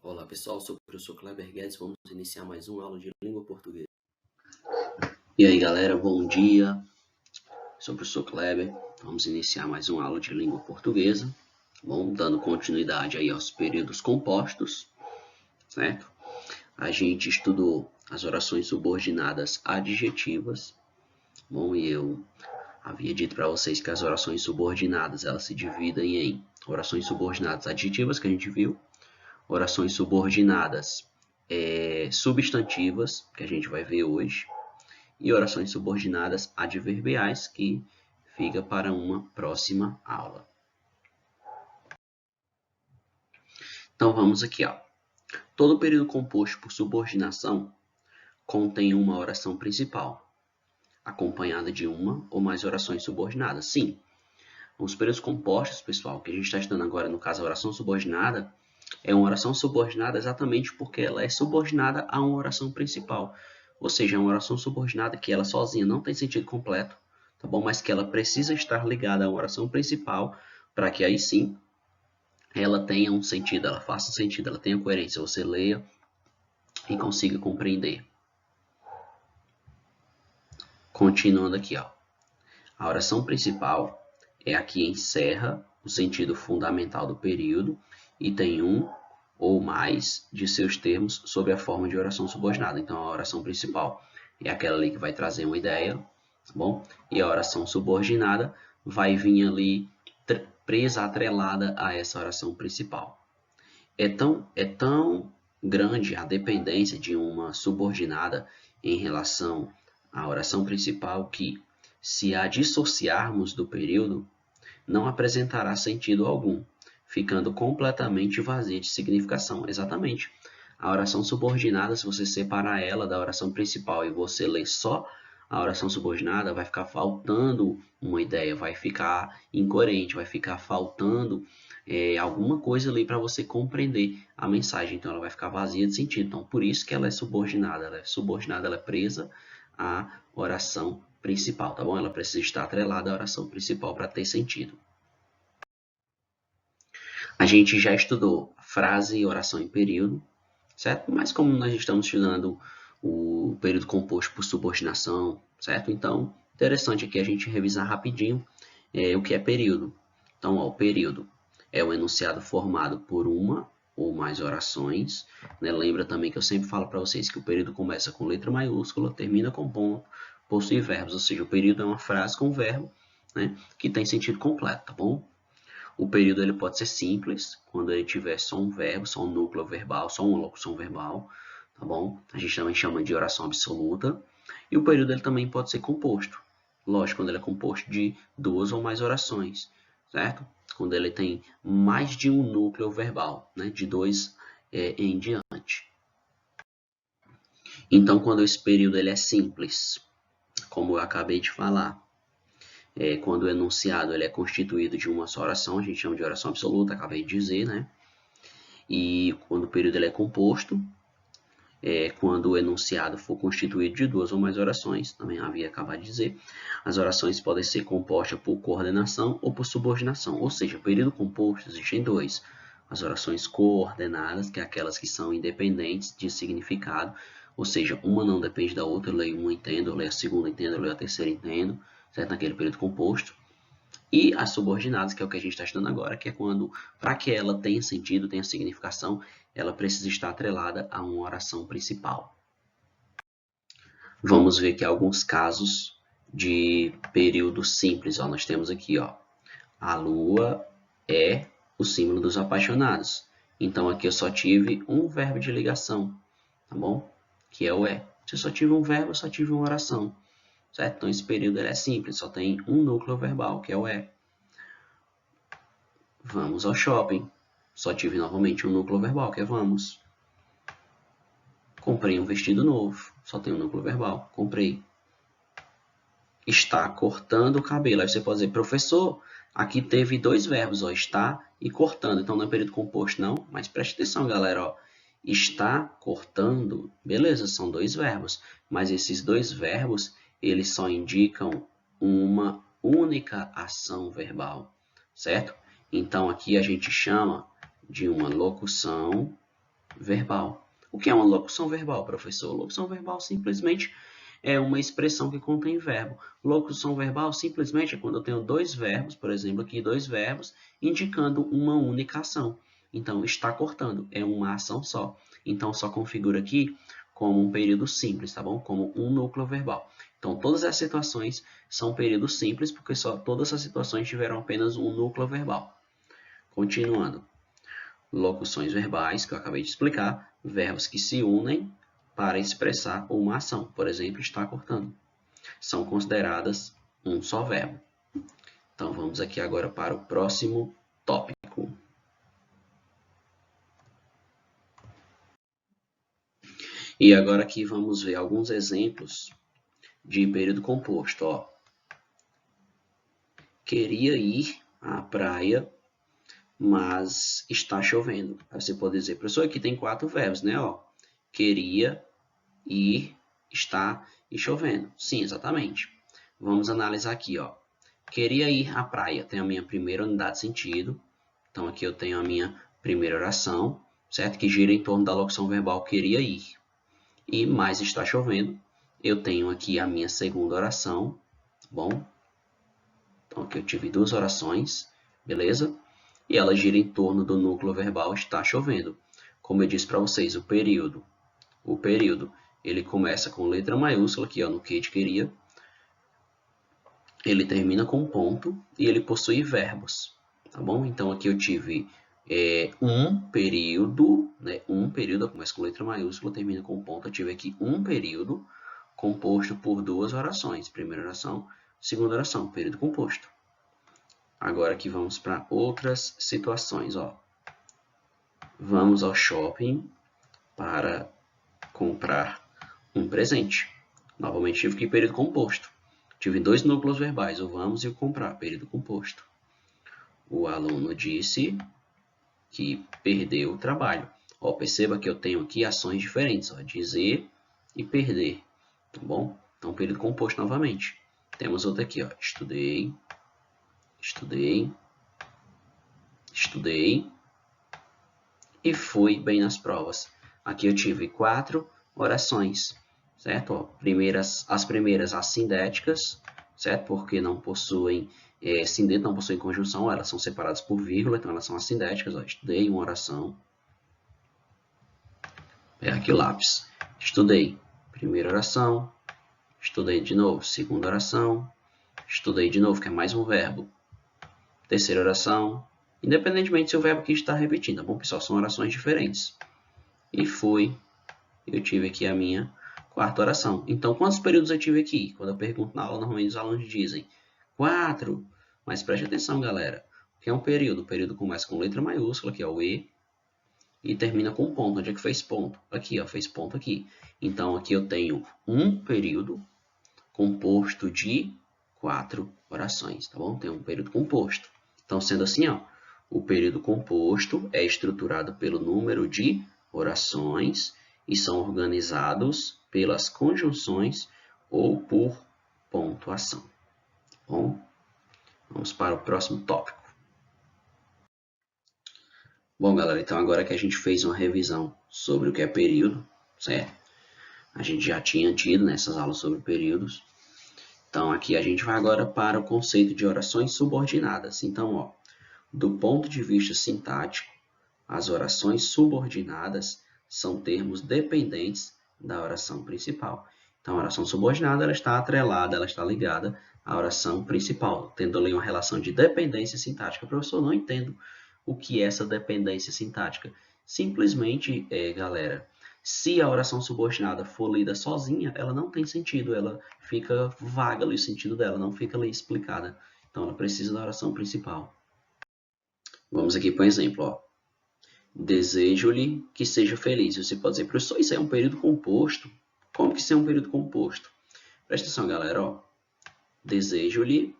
Olá pessoal, sou o professor Kleber Guedes, vamos iniciar mais uma aula de língua portuguesa. E aí galera, bom dia, sou o professor Kleber, vamos iniciar mais uma aula de língua portuguesa, bom, dando continuidade aí aos períodos compostos, certo? A gente estudou as orações subordinadas adjetivas, bom, e eu havia dito para vocês que as orações subordinadas, elas se dividem em orações subordinadas adjetivas, que a gente viu, orações subordinadas substantivas, que a gente vai ver hoje, e orações subordinadas adverbiais, que fica para uma próxima aula. Então vamos aqui, ó. Todo período composto por subordinação contém uma oração principal, acompanhada de uma ou mais orações subordinadas. Sim, os períodos compostos, pessoal, que a gente está estudando agora, no caso a oração subordinada, é uma oração subordinada exatamente porque ela é subordinada a uma oração principal. Ou seja, é uma oração subordinada que ela sozinha não tem sentido completo, tá bom? Mas que ela precisa estar ligada a uma oração principal para que aí sim ela tenha um sentido, ela faça sentido, ela tenha coerência, você leia e consiga compreender. Continuando aqui, ó. A oração principal é a que encerra o sentido fundamental do período e tem um ou mais de seus termos sob a forma de oração subordinada. Então, a oração principal é aquela ali que vai trazer uma ideia, tá bom? E a oração subordinada vai vir ali presa, atrelada a essa oração principal. É tão grande a dependência de uma subordinada em relação à oração principal que, se a dissociarmos do período, não apresentará sentido algum, ficando completamente vazia de significação. Exatamente. A oração subordinada, se você separar ela da oração principal e você ler só a oração subordinada, vai ficar faltando uma ideia, vai ficar incoerente, vai ficar faltando alguma coisa ali para você compreender a mensagem. Então, ela vai ficar vazia de sentido. Então, por isso que ela é subordinada. Ela é presa à oração principal, tá bom? Ela precisa estar atrelada à oração principal para ter sentido. A gente já estudou frase e oração em período, certo? Mas como nós estamos estudando o período composto por subordinação, certo? Então, interessante aqui a gente revisar rapidinho o que é período. Então, ó, o período é o enunciado formado por uma ou mais orações, né? Lembra também que eu sempre falo para vocês que o período começa com letra maiúscula, termina com ponto, possui verbos, ou seja, o período é uma frase com verbo, né, que tem sentido completo, tá bom? O período ele pode ser simples, quando ele tiver só um verbo, só um núcleo verbal, só uma locução verbal, tá bom? A gente também chama de oração absoluta. E o período ele também pode ser composto. Lógico, quando ele é composto de duas ou mais orações, certo? Quando ele tem mais de um núcleo verbal, né? De dois em diante. Então, quando esse período ele é simples, como eu acabei de falar, quando o enunciado ele é constituído de uma só oração, a gente chama de oração absoluta, acabei de dizer, né? E quando o período ele é composto, quando o enunciado for constituído de duas ou mais orações, também havia acabado de dizer, as orações podem ser compostas por coordenação ou por subordinação, ou seja, o período composto existem dois, as orações coordenadas, que é aquelas que são independentes de significado, ou seja, uma não depende da outra, eu leio uma entendo, eu leio a segunda entendo, eu leio a terceira entendo, certo? Naquele período composto. E as subordinadas, que é o que a gente está estudando agora, que é quando, para que ela tenha sentido, tenha significação, ela precisa estar atrelada a uma oração principal. Vamos ver aqui alguns casos de período simples. Ó, nós temos aqui, ó, a lua é o símbolo dos apaixonados. Então aqui eu só tive um verbo de ligação, tá bom? Que é o é. Se eu só tive um verbo, eu só tive uma oração. Certo? Então esse período ele é simples, só tem um núcleo verbal, que é o é. Vamos ao shopping. Só tive novamente um núcleo verbal, que é vamos. Comprei um vestido novo, só tem um núcleo verbal, comprei. Está cortando o cabelo. Aí você pode dizer, professor, aqui teve dois verbos, ó, está e cortando. Então não é período composto não, mas preste atenção, galera, ó. Está cortando, beleza, são dois verbos, mas esses dois verbos, eles só indicam uma única ação verbal, certo? Então aqui a gente chama de uma locução verbal. O que é uma locução verbal, professor? Locução verbal simplesmente é uma expressão que contém verbo. Locução verbal simplesmente é quando eu tenho dois verbos, por exemplo, aqui dois verbos, indicando uma única ação. Então, está cortando é uma ação só. Então, só configura aqui como um período simples, tá bom? Como um núcleo verbal. Então, todas as situações são períodos simples, porque só todas as situações tiveram apenas um núcleo verbal. Continuando. Locuções verbais, que eu acabei de explicar, verbos que se unem para expressar uma ação. Por exemplo, está cortando. São consideradas um só verbo. Então, vamos aqui agora para o próximo tópico. E agora aqui vamos ver alguns exemplos de período composto. Ó. Queria ir à praia, mas está chovendo. Aí você pode dizer, professor, aqui tem 4 verbos, né? Ó, queria, ir, está e chovendo. Sim, exatamente. Vamos analisar aqui, ó. Queria ir à praia. Tem a minha primeira unidade de sentido. Então, aqui eu tenho a minha primeira oração, certo? Que gira em torno da locução verbal queria ir. E mais está chovendo. Eu tenho aqui a minha segunda oração, tá bom? Então, aqui eu tive 2 orações, beleza? E ela gira em torno do núcleo verbal está chovendo. Como eu disse para vocês, o período, ele começa com letra maiúscula, aqui ó, no que queria. Ele termina com ponto e ele possui verbos, tá bom? Então, aqui eu tive um período, né? Um período, começa com letra maiúscula, termina com ponto. Eu tive aqui um período composto por 2 orações. Primeira oração, segunda oração, período composto. Agora aqui vamos para outras situações, ó. Vamos ao shopping para comprar um presente. Novamente tive que período composto. Tive 2 núcleos verbais, o vamos e o comprar, período composto. O aluno disse que perdeu o trabalho. Ó, perceba que eu tenho aqui ações diferentes, ó, dizer e perder, tá bom? Então, período composto novamente. Temos outra aqui, ó, estudei, e fui bem nas provas. Aqui eu tive 4 orações, certo? Ó, as primeiras assindéticas, certo? Porque não possuem sindente, não possuem conjunção, elas são separadas por vírgula, então elas são assindéticas. Ó, estudei uma oração. Aqui o lápis. Estudei, primeira oração. Estudei de novo, segunda oração. Estudei de novo, que é mais um verbo. Terceira oração. Independentemente se o verbo aqui está repetindo, tá bom, pessoal? São orações diferentes. E fui. Eu tive aqui a minha quarta oração. Então, quantos períodos eu tive aqui? Quando eu pergunto na aula, normalmente os alunos dizem 4. Mas preste atenção, galera. O que é um período? O período começa com letra maiúscula, que é o E, e termina com ponto. Onde é que fez ponto? Aqui, ó, fez ponto aqui. Então, aqui eu tenho um período composto de 4 orações, tá bom? Tem um período composto. Então, sendo assim, ó, o período composto é estruturado pelo número de orações e são organizados pelas conjunções ou por pontuação. Tá bom? Vamos para o próximo tópico. Bom, galera, então agora que a gente fez uma revisão sobre o que é período, certo? A gente já tinha tido nessas aulas sobre períodos. Então, aqui a gente vai agora para o conceito de orações subordinadas. Então, ó, do ponto de vista sintático, as orações subordinadas são termos dependentes da oração principal. Então, a oração subordinada ela está atrelada, ela está ligada à oração principal, tendo ali uma relação de dependência sintática. Professor, não entendo o que é essa dependência sintática. Simplesmente, galera, se a oração subordinada for lida sozinha, ela não tem sentido, ela fica vaga ali o sentido dela, não fica ali explicada. Então, ela precisa da oração principal. Vamos aqui para um exemplo, ó. Desejo-lhe que seja feliz. Você pode dizer, professor, isso é um período composto. Como que isso é um período composto? Presta atenção, galera, ó. Desejo-lhe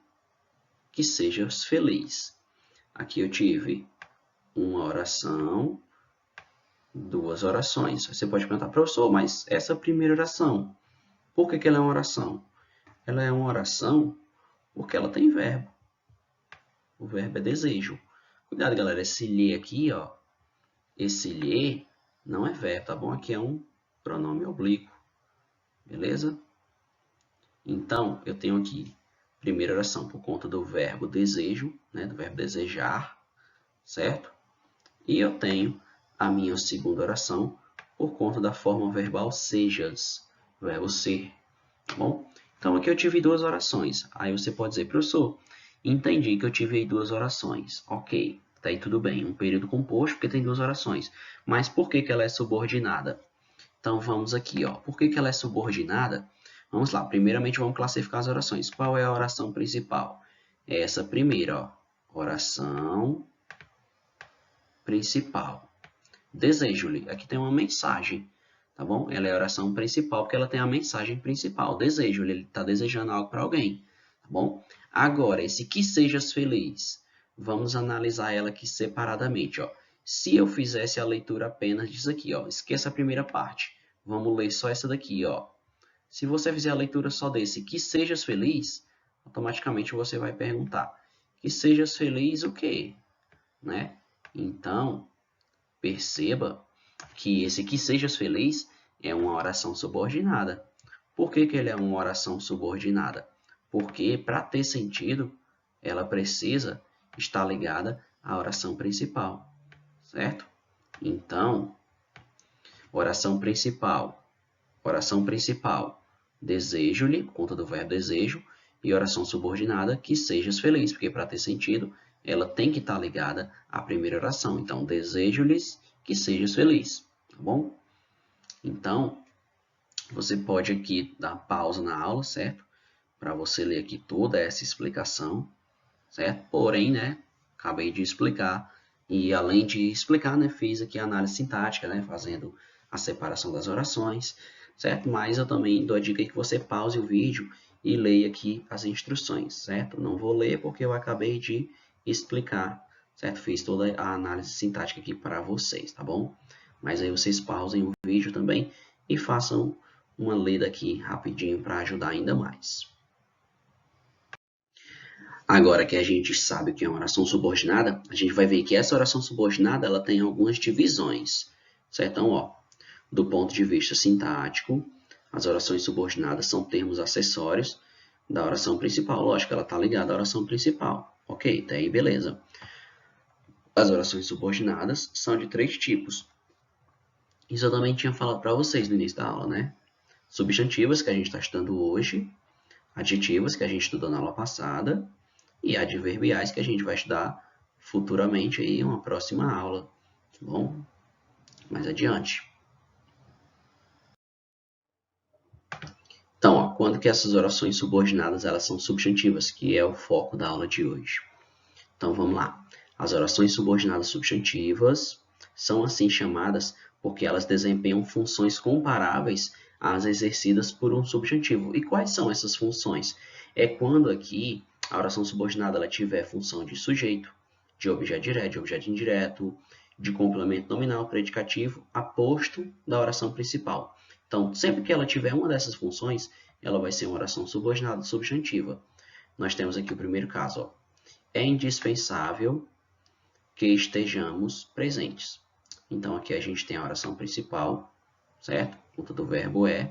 que sejas feliz. Aqui eu tive uma oração, 2 orações. Você pode perguntar, professor, mas essa primeira oração, por que ela é uma oração? Ela é uma oração porque ela tem verbo. O verbo é desejo. Cuidado, galera, esse lhe aqui, ó, esse lhe Não é verbo, tá bom? Aqui é um pronome oblíquo, beleza? Então, eu tenho aqui primeira oração por conta do verbo desejo, né? Do verbo desejar, certo? E eu tenho a minha segunda oração por conta da forma verbal sejas, verbo ser, tá bom? Então, aqui eu tive duas orações. Aí você pode dizer, professor, entendi que eu tive aí duas orações. Ok, tá aí tudo bem. Um período composto porque tem duas orações. Mas por que ela é subordinada? Então, vamos aqui, ó. Por que ela é subordinada? Vamos lá. Primeiramente, vamos classificar as orações. Qual é a oração principal? É essa primeira, ó. Oração principal. Desejo-lhe. Aqui tem uma mensagem, tá bom? Ela é a oração principal porque ela tem a mensagem principal. Desejo-lhe. Ele está desejando algo para alguém, tá bom? Agora, esse que sejas feliz. Vamos analisar ela aqui separadamente, ó. Se eu fizesse a leitura apenas disso aqui, ó. Esqueça a primeira parte. Vamos ler só essa daqui, ó. Se você fizer a leitura só desse que sejas feliz, automaticamente você vai perguntar: que sejas feliz o quê? Né? Então, perceba que esse que sejas feliz é uma oração subordinada. Por que ele é uma oração subordinada? Porque, para ter sentido, ela precisa estar ligada à oração principal, certo? Então, oração principal, desejo-lhe, por conta do verbo desejo, e oração subordinada, que sejas feliz, porque para ter sentido, ela tem que estar ligada à primeira oração. Então, desejo-lhes que sejas feliz, tá bom? Então, você pode aqui dar pausa na aula, certo? Para você ler aqui toda essa explicação, certo? Porém, né, acabei de explicar, e além de explicar, né, fiz aqui a análise sintática, né, fazendo a separação das orações, certo? Mas eu também dou a dica aí que você pause o vídeo e leia aqui as instruções, certo? Não vou ler porque eu acabei de explicar, certo? Fiz toda a análise sintática aqui para vocês, tá bom? Mas aí vocês pausem o vídeo também e façam uma lida aqui rapidinho para ajudar ainda mais. Agora que a gente sabe o que é uma oração subordinada, a gente vai ver que essa oração subordinada ela tem algumas divisões, certo? Então, ó, do ponto de vista sintático, as orações subordinadas são termos acessórios da oração principal. Lógico, ela está ligada à oração principal. Ok, até aí beleza. As orações subordinadas são de três tipos. Isso eu também tinha falado para vocês no início da aula, né? Substantivas, que a gente está estudando hoje, adjetivas, que a gente estudou na aula passada, e adverbiais, que a gente vai estudar futuramente aí em uma próxima aula, tá bom? Mais adiante. Então, ó, quando que essas orações subordinadas elas são substantivas, que é o foco da aula de hoje. Então, vamos lá. As orações subordinadas substantivas são assim chamadas porque elas desempenham funções comparáveis às exercidas por um substantivo. E quais são essas funções? É quando aqui a oração subordinada ela tiver função de sujeito, de objeto direto, de objeto indireto, de complemento nominal, predicativo, aposto da oração principal. Então, sempre que ela tiver uma dessas funções, ela vai ser uma oração subordinada substantiva. Nós temos aqui o primeiro caso, ó. É indispensável que estejamos presentes. Então, aqui a gente tem a oração principal, certo? Ponta do verbo é,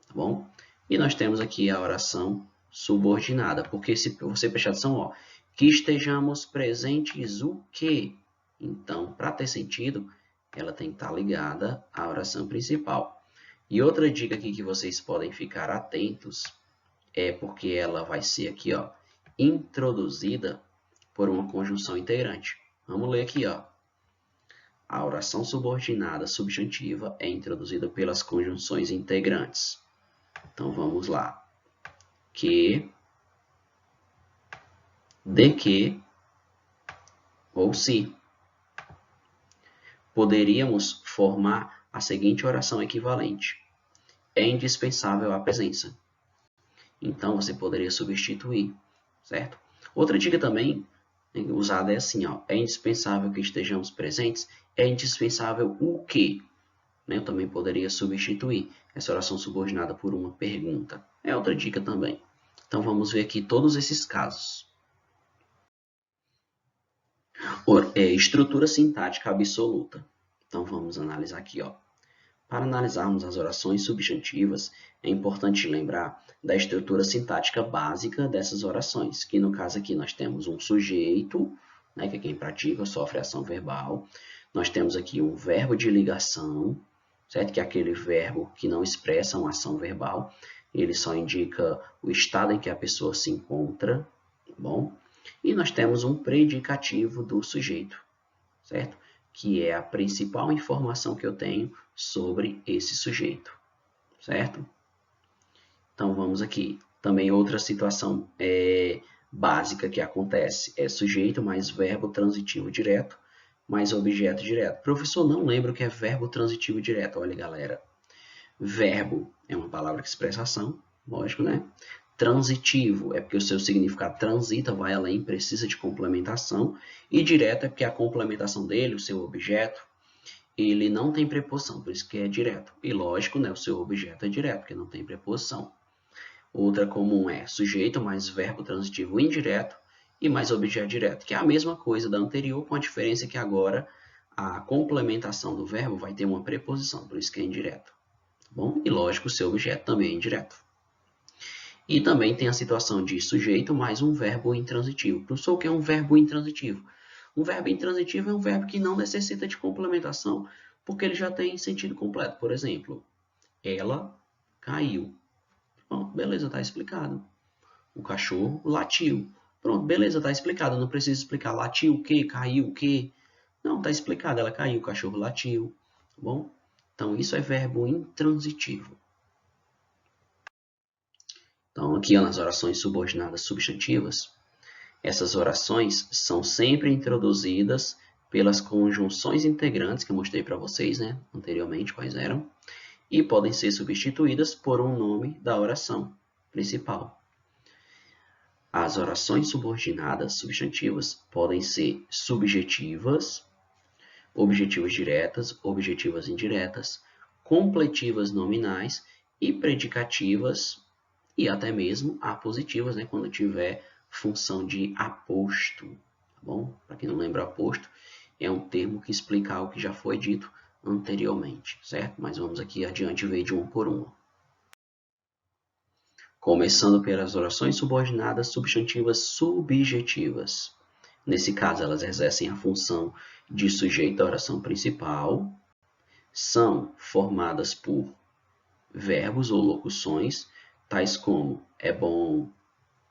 tá bom? E nós temos aqui a oração subordinada, porque se você prestar atenção, ó, que estejamos presentes o quê? Então, para ter sentido, ela tem que estar ligada à oração principal. E outra dica aqui que vocês podem ficar atentos é porque ela vai ser aqui, ó, introduzida por uma conjunção integrante. Vamos ler aqui, ó. A oração subordinada substantiva é introduzida pelas conjunções integrantes. Então, vamos lá. Que, de que ou se. Poderíamos formar a seguinte oração equivalente. É indispensável a presença. Então, você poderia substituir, certo? Outra dica também usada é assim, ó. É indispensável que estejamos presentes. É indispensável o quê? Eu também poderia substituir essa oração subordinada por uma pergunta. É outra dica também. Então, vamos ver aqui todos esses casos. Estrutura sintática absoluta. Então vamos analisar aqui, ó. Para analisarmos as orações substantivas, é importante lembrar da estrutura sintática básica dessas orações, que no caso aqui nós temos um sujeito, né, que é quem pratica, sofre ação verbal. Nós temos aqui um verbo de ligação, certo? Que é aquele verbo que não expressa uma ação verbal, ele só indica o estado em que a pessoa se encontra, tá bom? E nós temos um predicativo do sujeito, certo? Que é a principal informação que eu tenho sobre esse sujeito, certo? Então vamos aqui. Também outra situação básica que acontece é sujeito mais verbo transitivo direto mais objeto direto. Professor, não lembro o que é verbo transitivo direto. Olha, galera, verbo é uma palavra que expressa ação, lógico, né? Transitivo é porque o seu significado transita, vai além, precisa de complementação. E direto é porque a complementação dele, o seu objeto, ele não tem preposição, por isso que é direto. E lógico, né, o seu objeto é direto, porque não tem preposição. Outra comum é sujeito mais verbo transitivo indireto e mais objeto direto, que é a mesma coisa da anterior, com a diferença que agora a complementação do verbo vai ter uma preposição, por isso que é indireto. Bom, e lógico, o seu objeto também é indireto. E também tem a situação de sujeito mais um verbo intransitivo. Professor, o que é um verbo intransitivo? Um verbo intransitivo é um verbo que não necessita de complementação, porque ele já tem sentido completo. Por exemplo, ela caiu. Pronto, beleza, está explicado. O cachorro latiu. Pronto, beleza, está explicado. Eu não preciso explicar latiu o quê, caiu o quê. Não, está explicado. Ela caiu, o cachorro latiu. Tá bom? Então, isso é verbo intransitivo. Então, aqui nas orações subordinadas substantivas, essas orações são sempre introduzidas pelas conjunções integrantes que eu mostrei para vocês, né, anteriormente, quais eram, e podem ser substituídas por um nome da oração principal. As orações subordinadas substantivas podem ser subjetivas, objetivas diretas, objetivas indiretas, completivas nominais e predicativas e até mesmo apositivas, né, quando tiver função de aposto. Tá bom? Para quem não lembra, aposto é um termo que explica algo que já foi dito anteriormente, certo? Mas vamos aqui adiante ver de um por um. Começando pelas orações subordinadas substantivas subjetivas. Nesse caso, elas exercem a função de sujeito da oração principal, são formadas por verbos ou locuções, tais como é bom,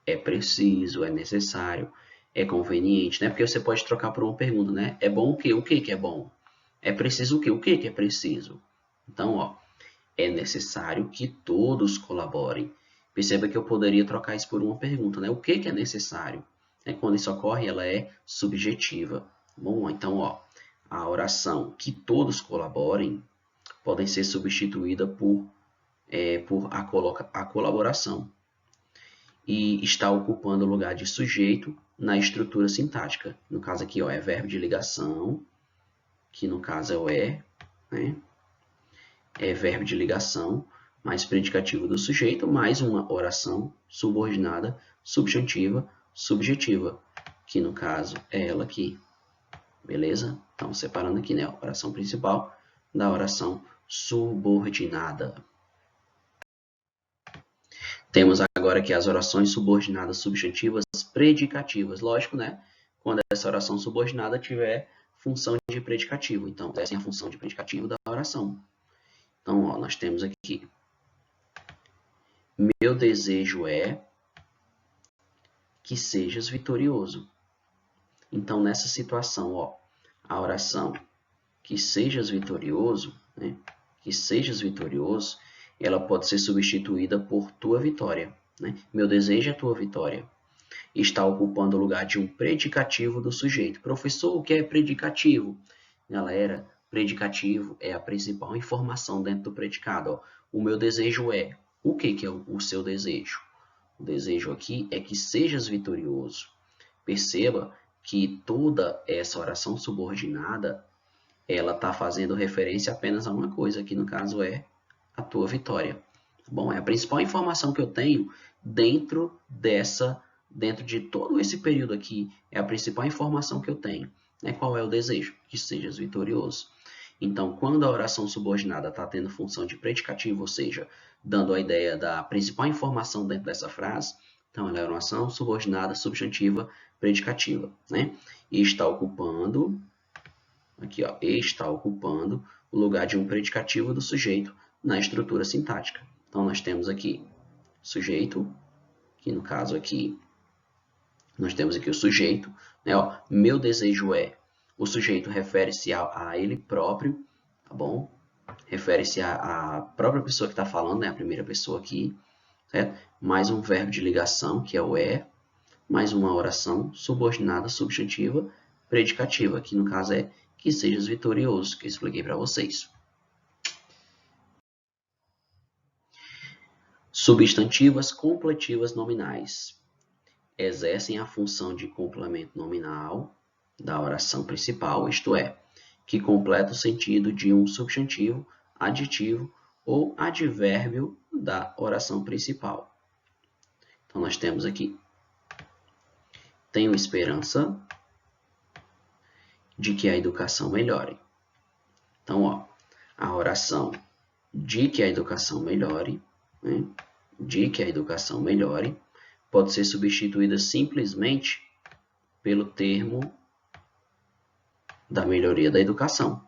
é preciso, é necessário, é conveniente, né? Porque você pode trocar por uma pergunta, né? É bom o quê? O que que é bom? É preciso o quê? O que que é preciso? Então, ó, é necessário que todos colaborem. Perceba que eu poderia trocar isso por uma pergunta, né? O que que é necessário? Quando isso ocorre, ela é subjetiva. Bom, então, ó, a oração que todos colaborem podem ser substituída por a colaboração. E está ocupando o lugar de sujeito na estrutura sintática. No caso aqui, ó, é verbo de ligação, que no caso é o né? É verbo de ligação, mais predicativo do sujeito, mais uma oração subordinada, substantiva, subjetiva, que no caso é ela aqui. Beleza? Então, separando aqui, né, a oração principal da oração subordinada. Temos agora aqui as orações subordinadas substantivas predicativas. Lógico, né? Quando essa oração subordinada tiver função de predicativo. Então, essa é a função de predicativo da oração. Então, ó, nós temos aqui: meu desejo é que sejas vitorioso. Então, nessa situação, ó, a oração que sejas vitorioso, né? Que sejas vitorioso, ela pode ser substituída por tua vitória. Né? Meu desejo é tua vitória. Está ocupando o lugar de um predicativo do sujeito. Professor, o que é predicativo? Galera, predicativo é a principal informação dentro do predicado. Ó. O meu desejo é. O que é o seu desejo? O desejo aqui é que sejas vitorioso. Perceba que toda essa oração subordinada, ela está fazendo referência apenas a uma coisa, que no caso é a tua vitória. Bom, é a principal informação que eu tenho dentro de todo esse período aqui, é a principal informação que eu tenho. Né? Qual é o desejo? Que sejas vitorioso. Então, quando a oração subordinada está tendo função de predicativo, ou seja, dando a ideia da principal informação dentro dessa frase, então ela é oração subordinada substantiva predicativa, né? E está ocupando, aqui ó, está ocupando o lugar de um predicativo do sujeito na estrutura sintática. Então, nós temos aqui sujeito, que no caso aqui, nós temos aqui o sujeito, né? Ó, meu desejo é, o sujeito refere-se a ele próprio, tá bom? Refere-se à própria pessoa que está falando, né? A primeira pessoa aqui, certo? Mais um verbo de ligação, que é o é, mais uma oração subordinada substantiva predicativa, que no caso é que sejas vitorioso, que eu expliquei para vocês. Substantivas completivas nominais exercem a função de complemento nominal da oração principal, isto é, que completa o sentido de um substantivo, adjetivo ou advérbio da oração principal. Então, nós temos aqui, tenho esperança de que a educação melhore. Então, ó, a oração de que a educação melhore, né, de que a educação melhore, pode ser substituída simplesmente pelo termo da melhoria da educação.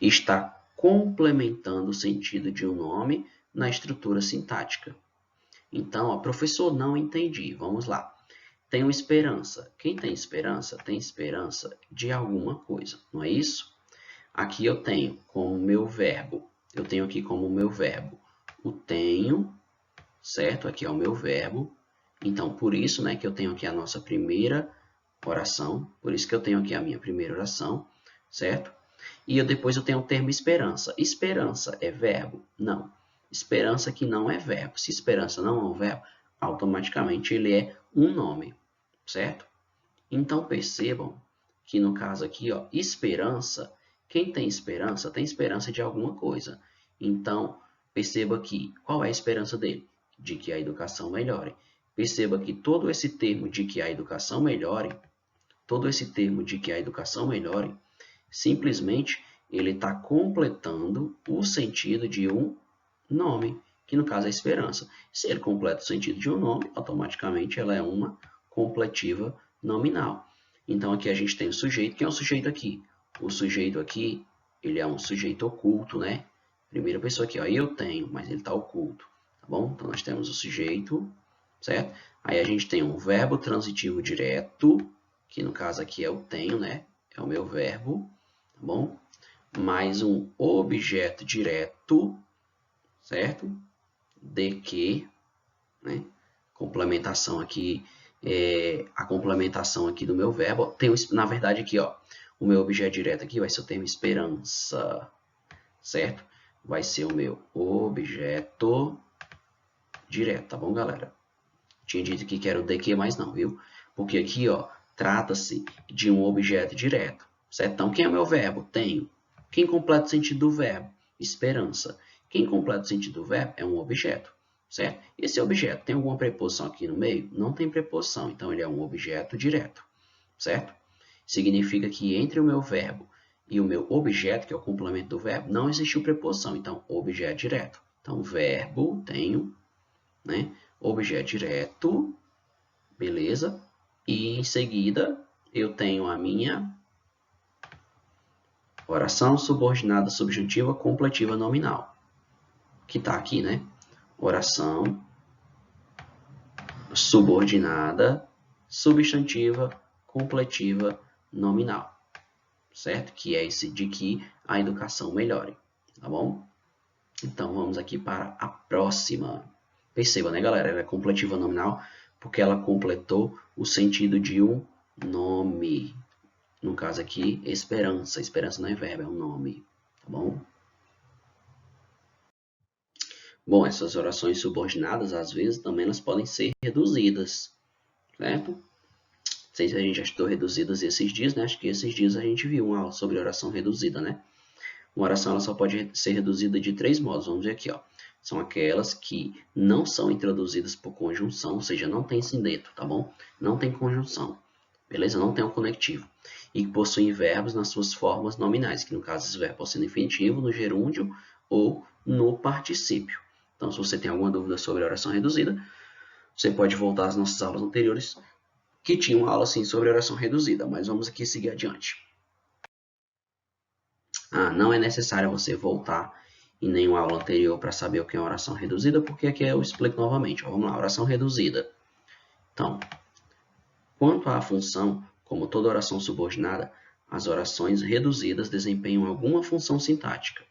Está complementando o sentido de um nome na estrutura sintática. Então, ó, professor, não entendi. Vamos lá. Tenho esperança. Quem tem esperança de alguma coisa, não é isso? Aqui eu tenho como meu verbo, o tenho, certo? Aqui é o meu verbo. Então, por isso, né, que eu tenho aqui a nossa primeira oração, por isso que eu tenho aqui a minha primeira oração, certo? E depois eu tenho o termo esperança. Esperança é verbo? Não. Esperança aqui não é verbo. Se esperança não é um verbo, automaticamente ele é um nome, certo? Então, percebam que no caso aqui, ó, esperança, quem tem esperança de alguma coisa. Então, perceba aqui, qual é a esperança dele? De que a educação melhore. Perceba que todo esse termo de que a educação melhore, simplesmente ele está completando o sentido de um nome, que no caso é esperança. Se ele completa o sentido de um nome, automaticamente ela é uma completiva nominal. Então aqui a gente tem o sujeito. Quem é o sujeito aqui? O sujeito aqui, ele é um sujeito oculto, né? Primeira pessoa aqui, ó, eu tenho, mas ele está oculto, tá bom? Então nós temos o sujeito, certo? Aí a gente tem um verbo transitivo direto, que no caso aqui é o tenho, né? É o meu verbo, tá bom? Mais um objeto direto, certo? De que, né? Complementação aqui, a complementação aqui do meu verbo. Tem, na verdade, aqui, ó, o meu objeto direto aqui vai ser o termo esperança, certo? Vai ser o meu objeto direto, tá bom, galera? Tinha dito aqui que era o de que, mas não, viu? Porque aqui, ó, trata-se de um objeto direto, certo? Então, quem é o meu verbo? Tenho. Quem completa o sentido do verbo? Esperança. Quem completa o sentido do verbo é um objeto, certo? Esse objeto tem alguma preposição aqui no meio? Não tem preposição, então ele é um objeto direto, certo? Significa que entre o meu verbo e o meu objeto, que é o complemento do verbo, não existiu preposição, então objeto direto. Então, verbo, tenho, né? Objeto direto, beleza? E em seguida eu tenho a minha oração subordinada substantiva completiva nominal, que está aqui, né? Oração subordinada substantiva completiva nominal, certo? Que é esse de que a educação melhore, tá bom? Então vamos aqui para a próxima. Perceba, né, galera? Ela é completiva nominal porque ela completou o sentido de um nome. No caso aqui, esperança. Esperança não é verbo, é um nome, tá bom? Bom, essas orações subordinadas, às vezes, também elas podem ser reduzidas, certo? Não sei se a gente já estudou reduzidas esses dias, né? Acho que esses dias a gente viu uma aula sobre oração reduzida, né? Uma oração ela só pode ser reduzida de 3 modos. Vamos ver aqui, ó. São aquelas que não são introduzidas por conjunção, ou seja, não tem sindeto, tá bom? Não tem conjunção. beleza? Não tem um conectivo. E que possuem verbos nas suas formas nominais, que no caso esse verbo pode ser no infinitivo, no gerúndio ou no particípio. Então, se você tem alguma dúvida sobre a oração reduzida, você pode voltar às nossas aulas anteriores, que tinha uma aula sim sobre oração reduzida, mas vamos aqui seguir adiante. Não é necessário você voltar em nenhuma aula anterior para saber o que é uma oração reduzida, porque aqui eu explico novamente. Vamos lá, oração reduzida. Então, quanto à função, como toda oração subordinada, as orações reduzidas desempenham alguma função sintática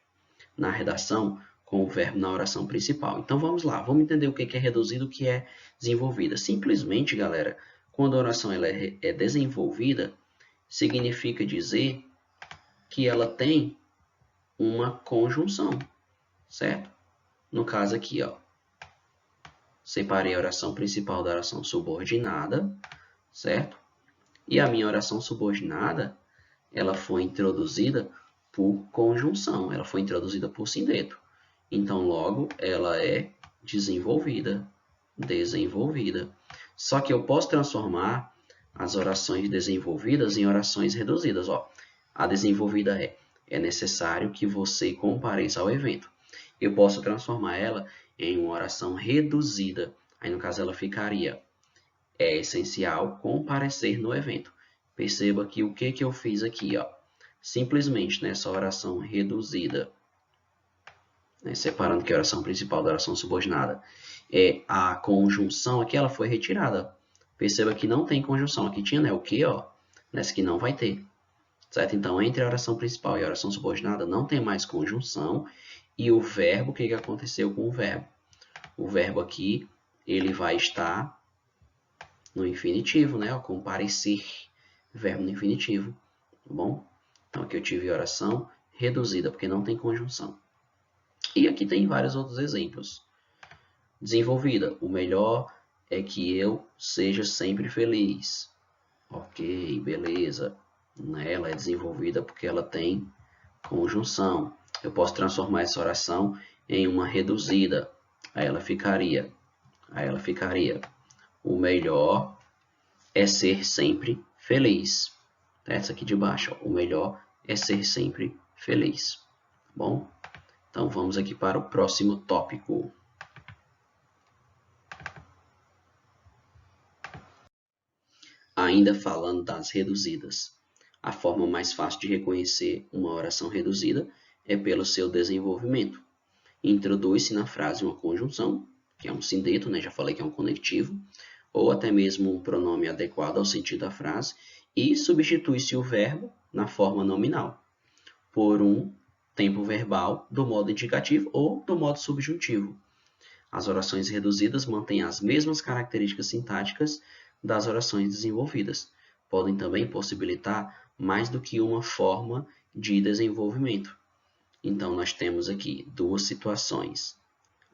na redação com o verbo na oração principal. Então vamos lá, vamos entender o que é reduzido e o que é desenvolvida. Simplesmente, galera, quando a oração ela é desenvolvida, significa dizer que ela tem uma conjunção, certo? No caso aqui, ó, separei a oração principal da oração subordinada, certo? E a minha oração subordinada, ela foi introduzida por conjunção, ela foi introduzida por sindeto. Então, logo, ela é desenvolvida. Só que eu posso transformar as orações desenvolvidas em orações reduzidas. Ó. A desenvolvida é necessário que você compareça ao evento. Eu posso transformar ela em uma oração reduzida. Aí, no caso, ela ficaria: é essencial comparecer no evento. Perceba que o que eu fiz aqui, ó, simplesmente nessa oração reduzida, né, separando que a oração principal da oração subordinada, a conjunção aqui ela foi retirada. Perceba que não tem conjunção. Aqui tinha, né, o que, ó, nessa aqui não vai ter. Certo? Então, entre a oração principal e a oração subordinada não tem mais conjunção. E o verbo, o que aconteceu com o verbo? O verbo aqui, ele vai estar no infinitivo, né? Ó, comparecer, verbo no infinitivo, tá bom? Então, aqui eu tive oração reduzida, porque não tem conjunção. E aqui tem vários outros exemplos. Desenvolvida, o melhor é que eu seja sempre feliz. Ok, beleza. Ela é desenvolvida porque ela tem conjunção. Eu posso transformar essa oração em uma reduzida. Aí ela ficaria: o melhor é ser sempre feliz. Essa aqui de baixo, ó, o melhor é ser sempre feliz. Bom, então vamos aqui para o próximo tópico. Ainda falando das reduzidas. A forma mais fácil de reconhecer uma oração reduzida é pelo seu desenvolvimento. Introduz-se na frase uma conjunção, que é um sindeto, né? Já falei que é um conectivo, ou até mesmo um pronome adequado ao sentido da frase, e substitui-se o verbo na forma nominal por um tempo verbal do modo indicativo ou do modo subjuntivo. As orações reduzidas mantêm as mesmas características sintáticas das orações desenvolvidas. Podem também possibilitar mais do que uma forma de desenvolvimento. Então, nós temos aqui duas situações.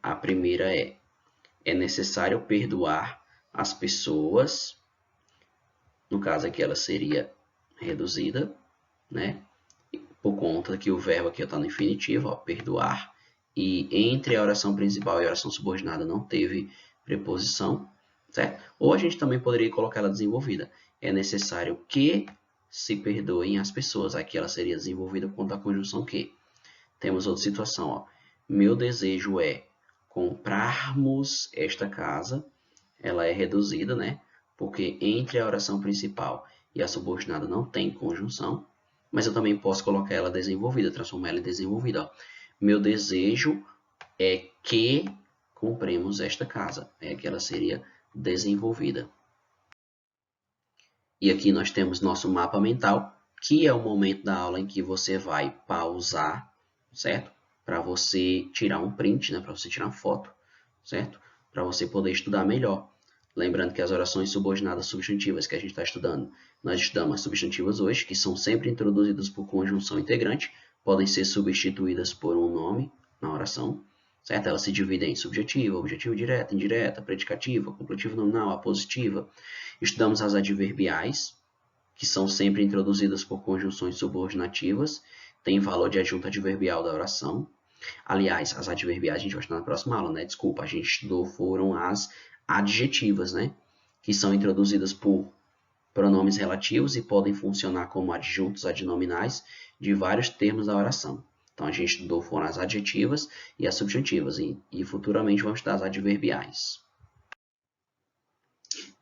A primeira é necessário perdoar as pessoas. No caso aqui, ela seria reduzida, né? Por conta que o verbo aqui está no infinitivo, ó, perdoar. E entre a oração principal e a oração subordinada não teve preposição, certo? Ou a gente também poderia colocar ela desenvolvida. É necessário que se perdoem as pessoas. Aqui ela seria desenvolvida por conta da conjunção que. Temos outra situação, ó. Meu desejo é comprarmos esta casa. Ela é reduzida, né? Porque entre a oração principal e a subordinada não tem conjunção. Mas eu também posso colocar ela desenvolvida, transformar ela em desenvolvida, ó. Meu desejo é que compremos esta casa. Que ela seria desenvolvida. E aqui nós temos nosso mapa mental, que é o momento da aula em que você vai pausar, certo? Para você tirar um print, né? Para você tirar uma foto, certo? Para você poder estudar melhor. Lembrando que as orações subordinadas substantivas que a gente está estudando, nós estudamos as substantivas hoje, que são sempre introduzidas por conjunção integrante, podem ser substituídas por um nome na oração, certo? Elas se dividem em subjetiva, objetivo direta, indireta, predicativa, completivo nominal, apositiva. Estudamos as adverbiais, que são sempre introduzidas por conjunções subordinativas, tem valor de adjunto adverbial da oração. Aliás, as adverbiais a gente vai estudar na próxima aula, né? Desculpa, a gente estudou foram as adjetivas, né? Que são introduzidas por pronomes relativos e podem funcionar como adjuntos adnominais de vários termos da oração. Então, a gente estudou foram as adjetivas e as subjuntivas, e futuramente vamos estudar as adverbiais.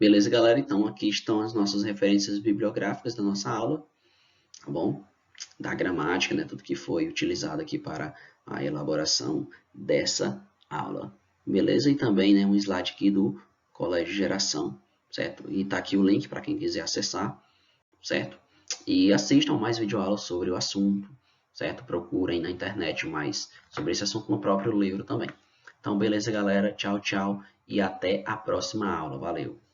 Beleza, galera? Então, aqui estão as nossas referências bibliográficas da nossa aula, tá bom? Da gramática, né? Tudo que foi utilizado aqui para a elaboração dessa aula. Beleza? E também, né, um slide aqui do Colégio Geração, certo? E tá aqui o link para quem quiser acessar, certo? E assistam mais videoaulas sobre o assunto, certo? Procurem na internet mais sobre esse assunto no próprio livro também. Então, beleza, galera? Tchau, tchau e até a próxima aula. Valeu!